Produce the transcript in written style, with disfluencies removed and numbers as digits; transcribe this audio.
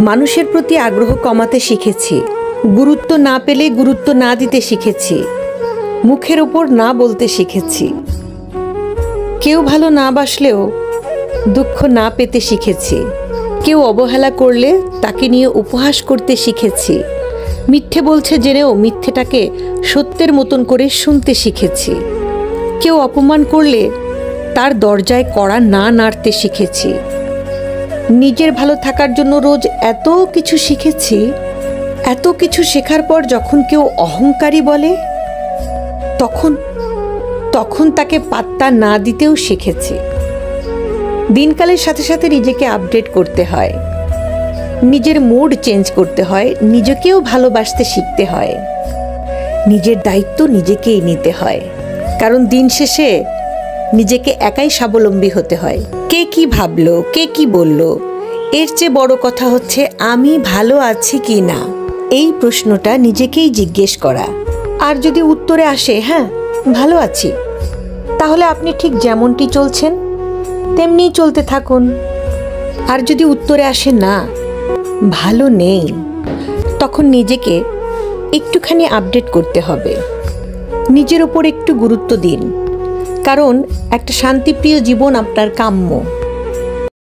মানুষের প্রতি আগ্রহ কমাতে শিখেছি, গুরুত্ব না পেলে গুরুত্ব না দিতে শিখেছি, মুখের ওপর না বলতে শিখেছি, কেউ ভালো না বাসলেও দুঃখ না পেতে শিখেছি, কেউ অবহেলা করলে তাকে নিয়ে উপহাস করতে শিখেছি, মিথ্যে বলছে জেনেও মিথ্যেটাকে সত্যের মতন করে শুনতে শিখেছি, কেউ অপমান করলে তার দরজায় কড়া না নাড়তে শিখেছি। নিজের ভালো থাকার জন্য রোজ এত কিছু শিখেছি। এত কিছু শেখার পর যখন কেউ অহংকারী বলে তখন তাকে পাত্তা না দিতেও শিখেছি। দিনকালের সাথে সাথে নিজেকে আপডেট করতে হয়, নিজের মুড চেঞ্জ করতে হয়, নিজেকেও ভালোবাসতে শিখতে হয়, নিজের দায়িত্ব নিজেকেই নিতে হয়। কারণ দিন শেষে নিজেকে একাই স্বাবলম্বী হতে হয়। কে কি ভাবলো, কে কি বলল, এর চেয়ে বড় কথা হচ্ছে আমি ভালো আছি কি না, এই প্রশ্নটা নিজেকেই জিজ্ঞেস করা। আর যদি উত্তরে আসে হ্যাঁ ভালো আছি, তাহলে আপনি ঠিক যেমনটি চলছেন তেমনিই চলতে থাকুন। আর যদি উত্তরে আসে না ভালো নেই, তখন নিজেকে একটুখানি আপডেট করতে হবে, নিজের ওপর একটু গুরুত্ব দিন। কারণ একটা শান্তিপ্রিয় জীবন আপনার কাম্য।